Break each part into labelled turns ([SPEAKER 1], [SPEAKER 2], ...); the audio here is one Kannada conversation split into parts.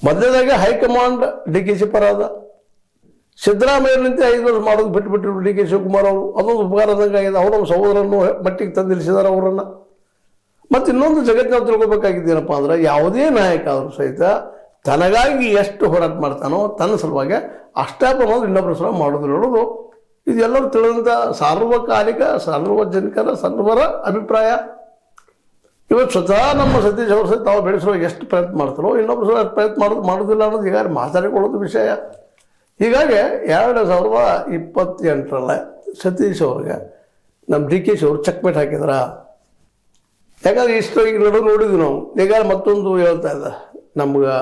[SPEAKER 1] ಮೊದಲನೇದಾಗೆ ಹೈಕಮಾಂಡ್ ಡಿ ಕೆ ಶಿ ಪರ ಅದ. ಸಿದ್ದರಾಮಯ್ಯನಂತೆ 5 ವರ್ಷ ಮಾಡೋದು ಬಿಟ್ಟುಬಿಟ್ರು ಡಿ ಕೆ ಶಿವಕುಮಾರ್ ಅವರು. ಅದೊಂದು ಉಪಕಾರದಂಗೆ ಆಗಿದೆ. ಅವರು ಸಹೋದರನ್ನು ಮಟ್ಟಿಗೆ ತಂದಿಳಿಸಿದಾರೆ ಅವರನ್ನು. ಮತ್ತು ಇನ್ನೊಂದು ಜಗತ್ತಿನ ತಿಳ್ಕೊಬೇಕಾಗಿದ್ದೇನಪ್ಪ ಅಂದ್ರೆ, ಯಾವುದೇ ನಾಯಕ ಆದರೂ ಸಹಿತ ತನಗಾಗಿ ಎಷ್ಟು ಹೋರಾಟ ಮಾಡ್ತಾನೋ ತನ್ನ ಸಲುವಾಗಿ ಅಷ್ಟೇ ಪ್ರಮಾಣ ಇನ್ನೊಬ್ಬರ ಸಲ ಮಾಡೋದಿಲ್ಲ ಅನ್ನೋದು ಇದೆಲ್ಲರೂ ತಿಳಿದಂಥ ಸಾರ್ವಕಾಲಿಕ ಸಾರ್ವಜನಿಕರ ಸರ್ವರ ಅಭಿಪ್ರಾಯ. ಇವತ್ತು ಸ್ವತಃ ನಮ್ಮ ಸತೀಶ್ ಅವರು ಸಹಿತ ತಾವು ಬೆಳೆಸೋ ಎಷ್ಟು ಪ್ರಯತ್ನ ಮಾಡ್ತಾರೋ ಇನ್ನೊಬ್ಬರು ಸಲ ಪ್ರಯತ್ನ ಮಾಡೋದಿಲ್ಲ ಅನ್ನೋದು ಹೀಗಾಗಿ ಮಾತಾಡಿಕೊಳ್ಳೋದು ವಿಷಯ. ಹೀಗಾಗಿ 2028ರಲ್ಲಿ ಸತೀಶ್ ಅವ್ರಿಗೆ ನಮ್ಮ ಡಿ ಕೆ ಶಿ ಅವರು ಚೆಕ್ಮೇಟ್ ಹಾಕಿದ್ರ. ಯಾಕಂದ್ರೆ ಇಷ್ಟು ಈಗ ನೋಡಿದ್ವಿ ನಾವು. ಈಗ ಮತ್ತೊಂದು ಹೇಳ್ತಾ ಇದ್ದ, ನಮ್ಗೆ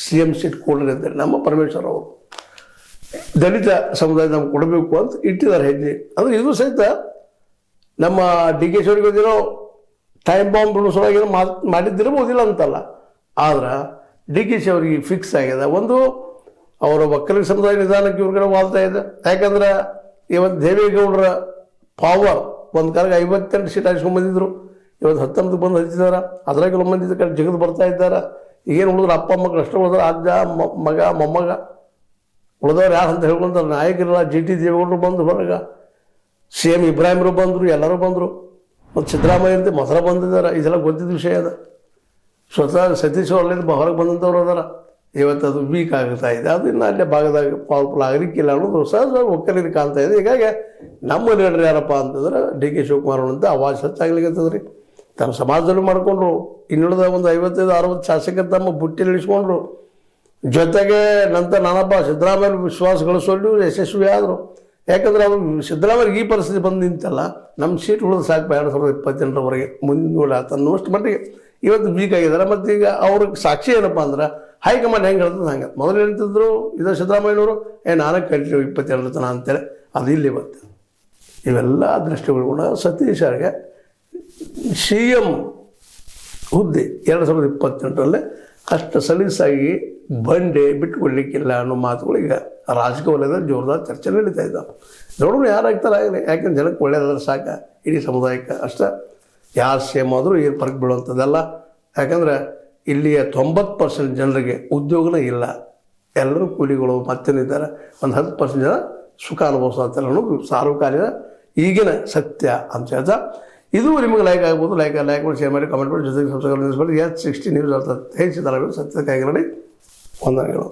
[SPEAKER 1] CM ಸೀಟ್ ಕೊಡಲಿದ್ದಾರೆ ನಮ್ಮ ಪರಮೇಶ್ವರ್ ಅವರು, ದಲಿತ ಸಮುದಾಯ ನಮ್ಗೆ ಕೊಡಬೇಕು ಅಂತ ಇಟ್ಟಿದ್ದಾರೆ ಹೆಜ್ಜೆ. ಅಂದರೆ ಇದು ಸಹಿತ ನಮ್ಮ ಡಿ ಕೆ ಶಿ ಅವ್ರಿಗೆ ಓದಿರೋ ಟೈಮ್ ಬಾಂಬ್ ಸಲುವಾಗಿ ಮಾಡಿದ್ದಿರಬಹುದಿಲ್ಲ ಅಂತಲ್ಲ. ಆದ್ರೆ ಡಿ ಕೆ ಶಿ ಅವ್ರಿಗೆ ಫಿಕ್ಸ್ ಆಗಿದೆ. ಒಂದು ಅವರ ಒಕ್ಕಲಿಗ ಸಮುದಾಯ ನಿಧಾನಕ್ಕೆ ಇವ್ರಿಗೆ ವಾಲ್ತಾ ಇದೆ. ಯಾಕಂದ್ರೆ ಇವತ್ತು ದೇವೇಗೌಡರ ಪವರ್ ಒಂದು ಕಾಲಕ್ಕೆ 58 ಸೀಟ್ ಹಾಸ್ಕೊಂಡ್ಬಂದಿದ್ರು. ಇವತ್ತು 19 ಬಂದು ಹಚ್ಚಿದಾರ. ಅದ್ರಾಗ ಕೆಲವು ಮಂದಿ ಕಡೆ ಜಿಗಿದು ಬರ್ತಾ ಇದ್ದಾರೆ. ಈಗೇನು ಉಳಿದ್ರೆ ಅಪ್ಪ ಮಕ್ಕಳು ಅಷ್ಟೇ ಉಳಿದ್ರೆ ಅಜ್ಜ ಮಗ ಮೊಮ್ಮಗ ಉಳಿದವ್ರು ಯಾರು ಅಂತ ಹೇಳ್ಕೊಂತಾರೆ. ನಾಯಕರಿಲ್ಲ. GT ದೇವೇಗೌಡರು ಬಂದು ಹೊರಗೆ, CM ಇಬ್ರಾಹಿಮ್ರು ಬಂದರು, ಎಲ್ಲರೂ ಬಂದರು. ಮತ್ತು ಸಿದ್ದರಾಮಯ್ಯ ಅಂತ ಮೊದಲ ಬಂದಿದ್ದಾರೆ. ಇದೆಲ್ಲ ಗೊತ್ತಿದ್ದ ವಿಷಯ ಅದ. ಸ್ವತಃ ಸತೀಶ್ ಅವರಲ್ಲಿ ಹೊರಗೆ ಬಂದಂಥವ್ರು ಅದಾರ. ಇವತ್ತು ಅದು ವೀಕ್ ಆಗ್ತಾ ಇದೆ. ಅದು ಇನ್ನು ಅಲ್ಲೇ ಭಾಗದಾಗ ಪವರ್ಫುಲ್ ಆಗಲಿಕ್ಕಿಲ್ಲ ಅನ್ನೋದು ಸಹಜವಾಗಿ ಒಕ್ಕಲಿಗರಿಗೆ ಕಾಣ್ತಾ ಇದೆ. ಹೀಗಾಗಿ ನಮ್ಮ ಲೀಡರ್ ಯಾರಪ್ಪ ಅಂತಂದ್ರೆ ಡಿ ಕೆ ಶಿವಕುಮಾರ್ ಅಂತ ಅವಾಜ್ ಹೆಚ್ಚಾಗ್ಲಿಕ್ಕತ್ತದ ರೀ. ತಮ್ಮ ಸಮಾಜದಲ್ಲೂ ಮಾಡಿಕೊಂಡ್ರು. ಇನ್ನುಳಿದ ಒಂದು 55-60 ಶಾಸಕರು ತಮ್ಮ ಬುಟ್ಟಿಲಿ ಇಳಿಸ್ಕೊಂಡ್ರು. ಜೊತೆಗೆ ನಂತರ ನಾನಪ್ಪ ಸಿದ್ದರಾಮಯ್ಯ ವಿಶ್ವಾಸ ಗಳಿಸೋಲ್ಲೂ ಯಶಸ್ವಿ ಆದರು. ಯಾಕಂದ್ರೆ ಅವರು ಸಿದ್ದರಾಮಯ್ಯಗೆ ಈ ಪರಿಸ್ಥಿತಿ ಬಂದು ನಿಂತಲ್ಲ, ನಮ್ಮ ಸೀಟ್ ಉಳಿದು ಸಾಕು 2028ರವರೆಗೆ ಮುಂದೆ ಅನ್ನುವಷ್ಟು ಮಟ್ಟಿಗೆ ಇವತ್ತು ವೀಕ್ ಆಗಿದ್ದಾರೆ. ಮತ್ತು ಈಗ ಅವ್ರಿಗೆ ಸಾಕ್ಷಿ ಏನಪ್ಪ ಅಂದ್ರೆ ಹೈಕಮಾಂಡ್ ಹೆಂಗೆ ಹೇಳ್ತದೆ ಹಂಗೆ. ಮೊದಲು ಹೇಳ್ತಿದ್ರು ಇದು ಸಿದ್ದರಾಮಯ್ಯನವರು ನಾನೇ ಕಲ್ತೀವಿ 22 ತನ ಅಂತೇಳಿ. ಅದು ಇಲ್ಲಿ ಇವತ್ತು ಇವೆಲ್ಲ ದೃಷ್ಟಿಗಳು ಕೂಡ ಸತೀಶ್ ಅವ್ರಿಗೆ CM ಹುದ್ದೆ 2028ರಲ್ಲಿ ಅಷ್ಟು ಸಲೀಸಾಗಿ ಬಂಡೆ ಬಿಟ್ಟುಕೊಡ್ಲಿಕ್ಕಿಲ್ಲ ಅನ್ನೋ ಮಾತುಗಳು ಈಗ ರಾಜಕೀಯ ವಲಯದಲ್ಲಿ ಜೋರದಾರ ಚರ್ಚೆ ನಡೀತಾ ಇದ್ದಾವೆ. ನೋಡೋಣ ಯಾರಾಗ್ತಾರೆ ಆಗಲಿ. ಯಾಕೆಂದ್ರೆ ಜನಕ್ಕೆ ಒಳ್ಳೆಯದಾದ್ರೆ ಸಾಕ, ಇಡೀ ಸಮುದಾಯಕ್ಕೆ ಅಷ್ಟೇ. ಯಾರು CM ಆದರೂ ಏನು ಫರ್ಕ್ ಬೀಳುವಂಥದ್ದಲ್ಲ. ಯಾಕಂದ್ರೆ ಇಲ್ಲಿಯ 90% ಜನರಿಗೆ ಉದ್ಯೋಗನೇ ಇಲ್ಲ. ಎಲ್ಲರೂ ಕೂಲಿಗಳು ಮತ್ತೇನಿದ್ದಾರೆ. ಒಂದು 10% ಜನ ಸುಖ ಅನುಭವಿಸ್ತಾರೆ ಅನ್ನೋದು ಸಾರ್ವಕಾಲಿಕ ಈಗಿನ ಸತ್ಯ ಅಂತ ಹೇಳ್ತಾ, ಇದು ನಿಮಗೆ ಲೈಕ್ ಆಗ್ಬೋದು. ಲೈಕ್ ಮಾಡಿ, ಶೇರ್ ಮಾಡಿ, ಕಮೆಂಟ್ ಮಾಡಿ, ಜೊತೆಗೆ ಸಬ್ಸ್ಕ್ರೈಬ್ ಮಾಡಿ. S60 ನ್ಯೂಸ್ ಅರ್ಥ ಹೆಚ್ಚಿದ್ದಾರೆ ಸತ್ಯಕ್ಕಾಗಿ ನೋಡಿ. ವಂದನೆಗಳು.